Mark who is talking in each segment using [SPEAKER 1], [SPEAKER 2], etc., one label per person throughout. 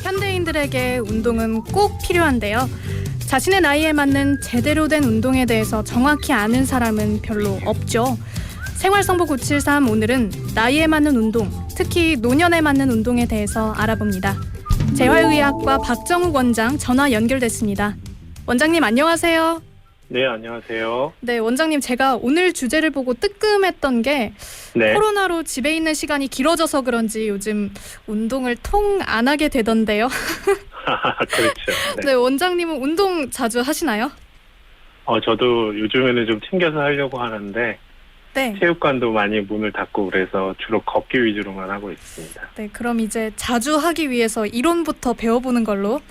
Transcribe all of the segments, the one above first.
[SPEAKER 1] 현대인들에게 운동은 꼭 필요한데요. 자신의 나이에 맞는 제대로 된 운동에 대해서 정확히 아는 사람은 별로 없죠. 생활정보 973 오늘은 나이에 맞는 운동, 특히 노년에 맞는 운동에 대해서 알아봅니다. 재활의학과 박정욱 원장 전화 연결됐습니다. 원장님 안녕하세요.
[SPEAKER 2] 네, 안녕하세요.
[SPEAKER 1] 네, 원장님 제가 오늘 주제를 보고 뜨끔했던 게
[SPEAKER 2] 네.
[SPEAKER 1] 코로나로 집에 있는 시간이 길어져서 그런지 요즘 운동을 통 안 하게 되던데요.
[SPEAKER 2] 그렇죠. 네.
[SPEAKER 1] 네, 원장님은 운동 자주 하시나요?
[SPEAKER 2] 저도 요즘에는 좀 챙겨서 하려고 하는데
[SPEAKER 1] 네.
[SPEAKER 2] 체육관도 많이 문을 닫고 그래서 주로 걷기 위주로만 하고 있습니다.
[SPEAKER 1] 네, 그럼 이제 자주 하기 위해서 이론부터 배워보는 걸로.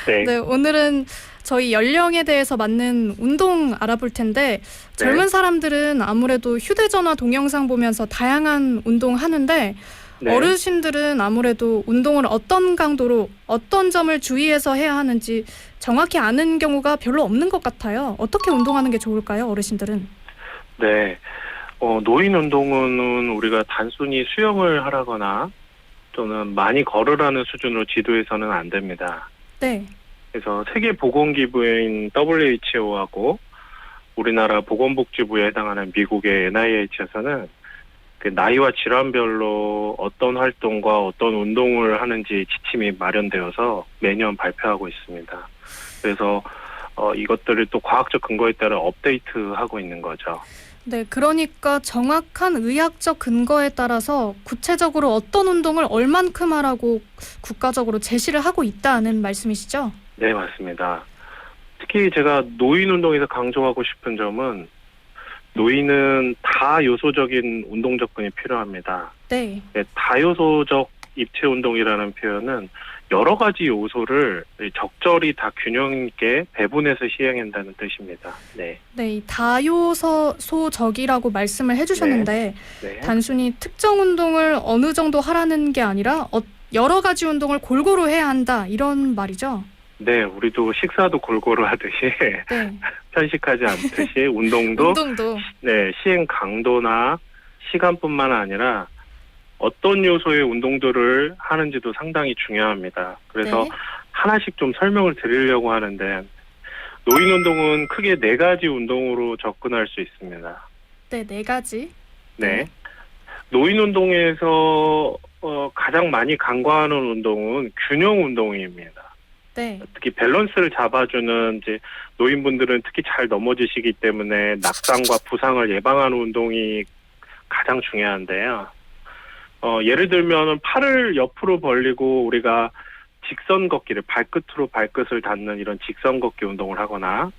[SPEAKER 2] 네.
[SPEAKER 1] 네, 오늘은 저희 연령에 대해서 맞는 운동 알아볼 텐데 젊은 사람들은 아무래도 휴대전화 동영상 보면서 다양한 운동 하는데
[SPEAKER 2] 네.
[SPEAKER 1] 어르신들은 아무래도 운동을 어떤 강도로 어떤 점을 주의해서 해야 하는지 정확히 아는 경우가 별로 없는 것 같아요. 어떻게 운동하는 게 좋을까요, 어르신들은?
[SPEAKER 2] 네. 노인 운동은 우리가 단순히 수영을 하라거나 또는 많이 걸으라는 수준으로 지도해서는 안 됩니다.
[SPEAKER 1] 네.
[SPEAKER 2] 그래서 세계보건기구인 WHO하고 우리나라 보건복지부에 해당하는 미국의 NIH에서는 그 나이와 질환별로 어떤 활동과 어떤 운동을 하는지 지침이 마련되어서 매년 발표하고 있습니다. 그래서 이것들을 또 과학적 근거에 따라 업데이트하고 있는 거죠.
[SPEAKER 1] 네, 그러니까 정확한 의학적 근거에 따라서 구체적으로 어떤 운동을 얼만큼 하라고 국가적으로 제시를 하고 있다는 말씀이시죠?
[SPEAKER 2] 네, 맞습니다. 특히 제가 노인 운동에서 강조하고 싶은 점은 노인은 다요소적인 운동 접근이 필요합니다.
[SPEAKER 1] 네.
[SPEAKER 2] 네, 다요소적 입체 운동이라는 표현은 여러 가지 요소를 적절히 다 균형 있게 배분해서 시행한다는 뜻입니다. 네.
[SPEAKER 1] 네, 이 다요소적이라고 말씀을 해주셨는데
[SPEAKER 2] 네.
[SPEAKER 1] 단순히 특정 운동을 어느 정도 하라는 게 아니라 여러 가지 운동을 골고루 해야 한다 이런 말이죠?
[SPEAKER 2] 네, 우리도 식사도 골고루 하듯이
[SPEAKER 1] 네.
[SPEAKER 2] 편식하지 않듯이 운동도 네, 시행 강도나 시간뿐만 아니라 어떤 요소의 운동들을 하는지도 상당히 중요합니다. 그래서
[SPEAKER 1] 네.
[SPEAKER 2] 하나씩 좀 설명을 드리려고 하는데 노인 운동은 크게 4가지 운동으로 접근할 수 있습니다.
[SPEAKER 1] 네, 4가지.
[SPEAKER 2] 네. 노인 운동에서 가장 많이 간과하는 운동은 균형 운동입니다.
[SPEAKER 1] 네.
[SPEAKER 2] 특히 밸런스를 잡아주는 이제 노인분들은 특히 잘 넘어지시기 때문에 낙상과 부상을 예방하는 운동이 가장 중요한데요. 예를 들면 팔을 옆으로 벌리고 우리가 직선 걷기를 발끝으로 발끝을 닿는 이런 직선 걷기 운동을 하거나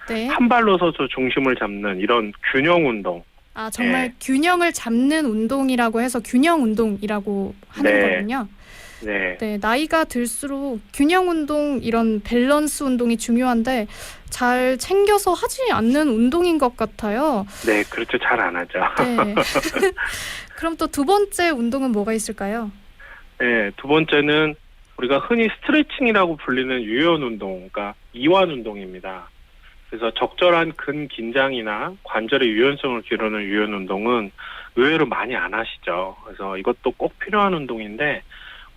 [SPEAKER 1] 네.
[SPEAKER 2] 한 발로 서서 중심을 잡는 이런 균형 운동.
[SPEAKER 1] 아, 정말 균형을 잡는 운동이라고 해서 균형 운동이라고 하는 거군요.
[SPEAKER 2] 네.
[SPEAKER 1] 네, 나이가 들수록 균형 운동, 이런 밸런스 운동이 중요한데 잘 챙겨서 하지 않는 운동인 것 같아요.
[SPEAKER 2] 네, 그렇죠. 잘 안 하죠.
[SPEAKER 1] 네. 그럼 또 두 번째 운동은 뭐가 있을까요?
[SPEAKER 2] 네, 두 번째는 우리가 흔히 스트레칭이라고 불리는 유연 운동, 그러니까 이완 운동입니다. 그래서 적절한 근긴장이나 관절의 유연성을 기르는 유연 운동은 의외로 많이 안 하시죠. 그래서 이것도 꼭 필요한 운동인데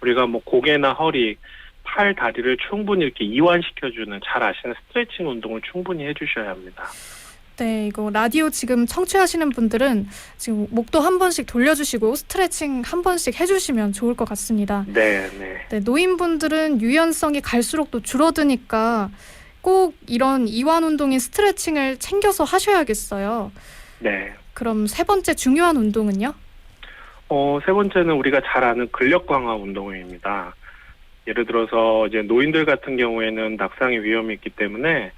[SPEAKER 2] 우리가 뭐 고개나 허리, 팔, 다리를 충분히 이렇게 이완시켜주는 잘 아시는 스트레칭 운동을 충분히 해주셔야 합니다.
[SPEAKER 1] 네, 이거 라디오 지금 청취하시는 분들은 지금 목도 한 번씩 돌려주시고 스트레칭 한 번씩 해주시면 좋을 것 같습니다.
[SPEAKER 2] 네, 네.
[SPEAKER 1] 네, 노인분들은 유연성이 갈수록 또 줄어드니까 꼭 이런 이완 운동인 스트레칭을 챙겨서 하셔야겠어요.
[SPEAKER 2] 네.
[SPEAKER 1] 그럼 세 번째 중요한 운동은요?
[SPEAKER 2] 세 번째는 우리가 잘 아는 근력 강화 운동입니다. 예를 들어서 이제 노인들 같은 경우에는 낙상의 위험이 있기 때문에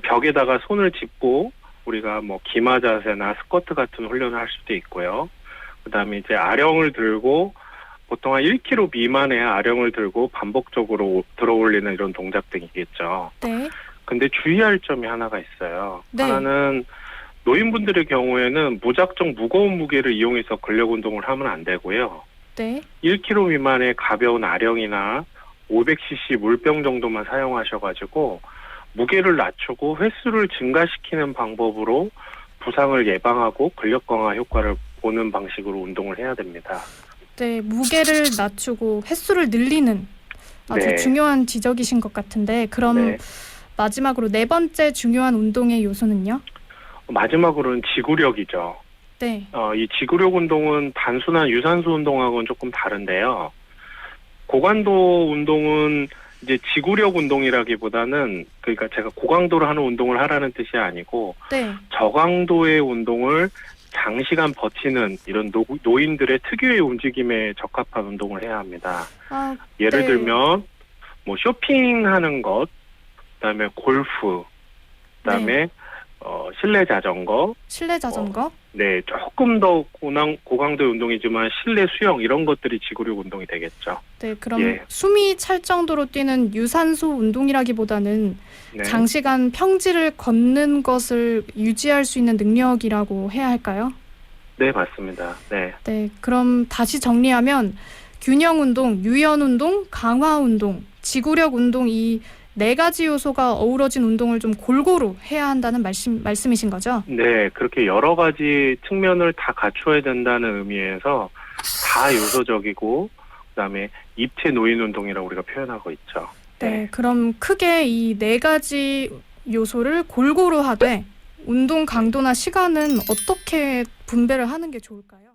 [SPEAKER 2] 벽에다가 손을 짚고 우리가 뭐 기마 자세나 스쿼트 같은 훈련을 할 수도 있고요. 그다음에 이제 아령을 들고 보통 한 1kg 미만의 아령을 들고 반복적으로 들어올리는 이런 동작들이겠죠.
[SPEAKER 1] 네.
[SPEAKER 2] 근데 주의할 점이 하나가 있어요.
[SPEAKER 1] 네.
[SPEAKER 2] 하나는 노인분들의 경우에는 무작정 무거운 무게를 이용해서 근력 운동을 하면 안 되고요.
[SPEAKER 1] 네.
[SPEAKER 2] 1kg 미만의 가벼운 아령이나 500cc 물병 정도만 사용하셔가지고 무게를 낮추고 횟수를 증가시키는 방법으로 부상을 예방하고 근력 강화 효과를 보는 방식으로 운동을 해야 됩니다.
[SPEAKER 1] 네, 무게를 낮추고 횟수를 늘리는 아주
[SPEAKER 2] 네.
[SPEAKER 1] 중요한 지적이신 것 같은데 그럼
[SPEAKER 2] 네.
[SPEAKER 1] 마지막으로 네 번째 중요한 운동의 요소는요?
[SPEAKER 2] 마지막으로는 지구력이죠.
[SPEAKER 1] 네,
[SPEAKER 2] 이 지구력 운동은 단순한 유산소 운동하고는 조금 다른데요. 고강도 운동은 이제 지구력 운동이라기보다는 그러니까 제가 고강도로 하는 운동을 하라는 뜻이 아니고
[SPEAKER 1] 네,
[SPEAKER 2] 저강도의 운동을 장시간 버티는 이런 노인들의 특유의 움직임에 적합한 운동을 해야 합니다.
[SPEAKER 1] 아,
[SPEAKER 2] 예를
[SPEAKER 1] 네.
[SPEAKER 2] 들면 뭐 쇼핑하는 것, 그다음에 골프, 그다음에 실내 자전거,
[SPEAKER 1] 실내 자전거.
[SPEAKER 2] 네, 조금 더 고강도의 운동이지만 실내 수영 이런 것들이 지구력 운동이 되겠죠.
[SPEAKER 1] 네, 그럼
[SPEAKER 2] 예.
[SPEAKER 1] 숨이 찰 정도로 뛰는 유산소 운동이라기보다는
[SPEAKER 2] 네.
[SPEAKER 1] 장시간 평지를 걷는 것을 유지할 수 있는 능력이라고 해야 할까요?
[SPEAKER 2] 네, 맞습니다. 네.
[SPEAKER 1] 네, 그럼 다시 정리하면 균형 운동, 유연 운동, 강화 운동, 지구력 운동 이 네 가지 요소가 어우러진 운동을 좀 골고루 해야 한다는 말씀이신 거죠?
[SPEAKER 2] 네, 그렇게 여러 가지 측면을 다 갖추어야 된다는 의미에서 다 요소적이고 그다음에 입체 노인 운동이라고 우리가 표현하고 있죠.
[SPEAKER 1] 네, 그럼 크게 이 네 가지 요소를 골고루 하되 운동 강도나 시간은 어떻게 분배를 하는 게 좋을까요?